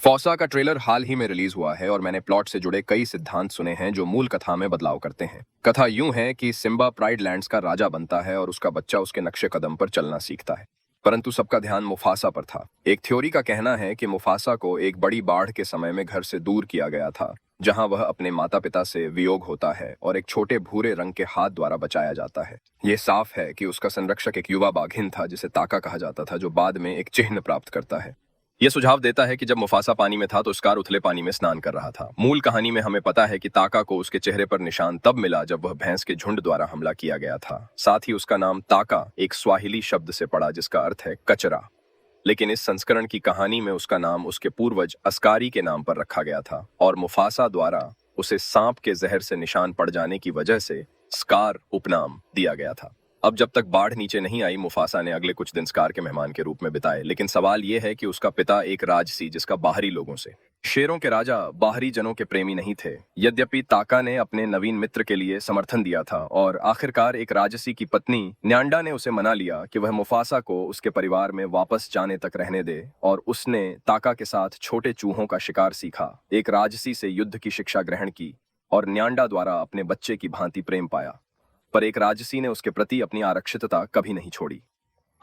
फौसा का ट्रेलर हाल ही में रिलीज हुआ है और मैंने प्लॉट से जुड़े कई सिद्धांत सुने हैं जो मूल कथा में बदलाव करते हैं। कथा यूं है कि सिम्बा प्राइड लैंड्स का राजा बनता है और उसका बच्चा उसके नक्शे कदम पर चलना सीखता है। परंतु सबका ध्यान मुफासा पर था। एक थ्योरी का कहना है कि मुफासा को एक बड़ी बाढ़ के समय में घर से दूर किया गया था, जहां वह अपने माता पिता से वियोग होता है और एक छोटे भूरे रंग के हाथ द्वारा बचाया जाता है। ये साफ है कि उसका संरक्षक एक युवा बाघिन था जिसे ताका कहा जाता था, जो बाद में एक चिन्ह प्राप्त करता है। यह सुझाव देता है कि जब मुफासा पानी में था तो स्कार उथले पानी में स्नान कर रहा था। मूल कहानी में हमें पता है कि ताका को उसके चेहरे पर निशान तब मिला जब वह भैंस के झुंड द्वारा हमला किया गया था। साथ ही उसका नाम ताका एक स्वाहिली शब्द से पड़ा जिसका अर्थ है कचरा। लेकिन इस संस्करण की कहानी में उसका नाम उसके पूर्वज अस्कारी के नाम पर रखा गया था और मुफासा द्वारा उसे सांप के जहर से निशान पड़ जाने की वजह से स्कार उपनाम दिया गया था। अब जब तक बाढ़ नीचे नहीं आई, मुफासा ने अगले कुछ दिन स्कार के मेहमान के रूप में बिताए। लेकिन सवाल यह है कि उसका पिता एक राजसी जिसका बाहरी लोगों से, शेरों के राजा बाहरी जनों के प्रेमी नहीं थे। यद्यपि ताका ने अपने नवीन मित्र के लिए समर्थन दिया था और आखिरकार एक राजसी की पत्नी न्यांडा ने उसे मना लिया कि वह मुफासा को उसके परिवार में वापस जाने तक रहने दे, और उसने ताका के साथ छोटे चूहों का शिकार सीखा, एक राजसी से युद्ध की शिक्षा ग्रहण की और न्यांडा द्वारा अपने बच्चे की भांति प्रेम पाया। पर एक राजसी ने उसके प्रति अपनी आरक्षितता कभी नहीं छोड़ी।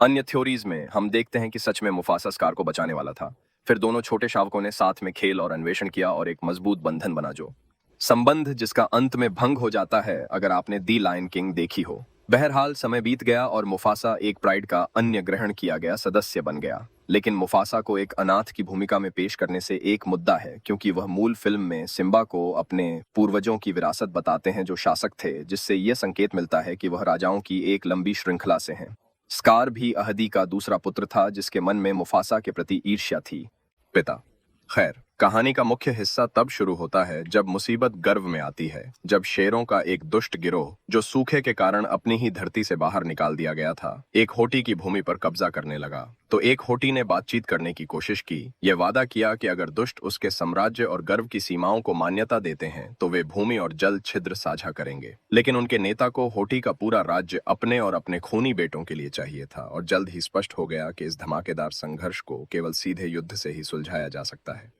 अन्य थ्योरीज में हम देखते हैं कि सच में मुफासा स्कार को बचाने वाला था। फिर दोनों छोटे शावकों ने साथ में खेल और अन्वेषण किया और एक मजबूत बंधन बना, जो संबंध जिसका अंत में भंग हो जाता है अगर आपने दी लायन किंग देखी हो। बहरहाल समय बीत गया और मुफासा एक प्राइड का अन्य ग्रहण किया गया सदस्य बन गया। लेकिन मुफासा को एक अनाथ की भूमिका में पेश करने से एक मुद्दा है, क्योंकि वह मूल फिल्म में सिम्बा को अपने पूर्वजों की विरासत बताते हैं जो शासक थे, जिससे यह संकेत मिलता है कि वह राजाओं की एक लंबी श्रृंखला से हैं। स्कार भी अहदी का दूसरा पुत्र था जिसके मन में मुफासा के प्रति ईर्ष्या थी। पिता खैर, कहानी का मुख्य हिस्सा तब शुरू होता है जब मुसीबत गर्व में आती है। जब शेरों का एक दुष्ट गिरोह, जो सूखे के कारण अपनी ही धरती से बाहर निकाल दिया गया था, एक होटी की भूमि पर कब्जा करने लगा। तो एक होटी ने बातचीत करने की कोशिश की। यह वादा किया कि अगर दुष्ट उसके साम्राज्य और गर्व की सीमाओं को मान्यता देते हैं तो वे भूमि और जल छिद्र साझा करेंगे। लेकिन उनके नेता को होटी का पूरा राज्य अपने और अपने खूनी बेटों के लिए चाहिए था, और जल्द ही स्पष्ट हो गया कि इस धमाकेदार संघर्ष को केवल सीधे युद्ध से ही सुलझाया जा सकता है।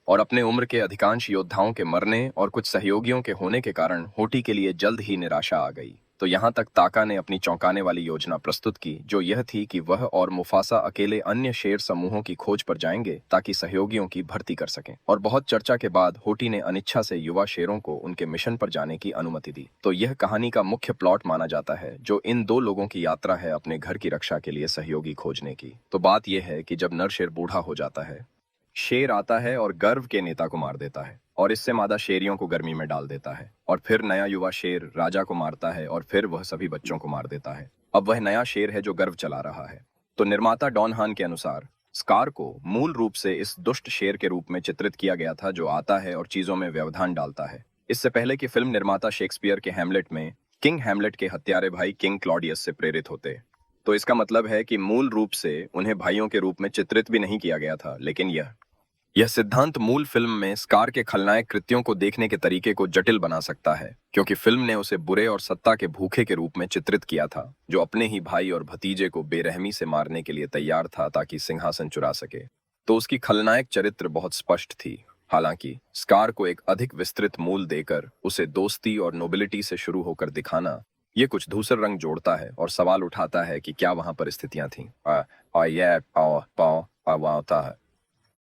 और अपने उम्र के अधिकांश योद्धाओं के मरने और कुछ सहयोगियों के होने के कारण होटी के लिए जल्द ही निराशा आ गई। तो यहाँ तक ताका ने अपनी चौंकाने वाली योजना प्रस्तुत की, जो यह थी कि वह और मुफासा अकेले अन्य शेर समूहों की खोज पर जाएंगे ताकि सहयोगियों की भर्ती कर सकें। और बहुत चर्चा के बाद होटी ने अनिच्छा से युवा शेरों को उनके मिशन पर जाने की अनुमति दी। तो यह कहानी का मुख्य प्लॉट माना जाता है, जो इन दो लोगों की यात्रा है अपने घर की रक्षा के लिए सहयोगी खोजने की। तो बात यह है कि जब नर शेर बूढ़ा हो जाता है, शेर आता है और गर्व के नेता को मार देता है, और इससे मादा शेरियों को गर्मी में डाल देता है। और फिर नया युवा शेर राजा को मारता है और फिर वह सभी बच्चों को मार देता है। अब वह नया शेर है जो गर्व चला रहा है। तो निर्माता डॉन हान के अनुसार स्कार को मूल रूप से इस दुष्ट शेर के रूप में चित्रित किया गया था, जो आता है और चीजों में व्यवधान डालता है। इससे पहले कि फिल्म निर्माता शेक्सपियर के हैमलेट में किंग हैमलेट के हत्यारे भाई किंग क्लॉडियस से प्रेरित होते, तो इसका मतलब है कि मूल रूप से उन्हें भाइयों के रूप में चित्रित भी नहीं किया गया था। लेकिन यह सिद्धांत मूल फिल्म में स्कार के खलनायक कृत्यों को देखने के तरीके को जटिल बना सकता है, क्योंकि फिल्म ने उसे बुरे और सत्ता के भूखे के रूप में चित्रित किया था, जो अपने ही भाई और भतीजे को बेरहमी से मारने के लिए तैयार था ताकि सिंहासन चुरा सके। तो उसकी खलनायक चरित्र बहुत स्पष्ट थी। हालांकि स्कार को एक अधिक विस्तृत मूल देकर उसे दोस्ती और नोबिलिटी से शुरू होकर दिखाना, ये कुछ धूसर रंग जोड़ता है और सवाल उठाता है कि क्या वहां परिस्थितियां थीं।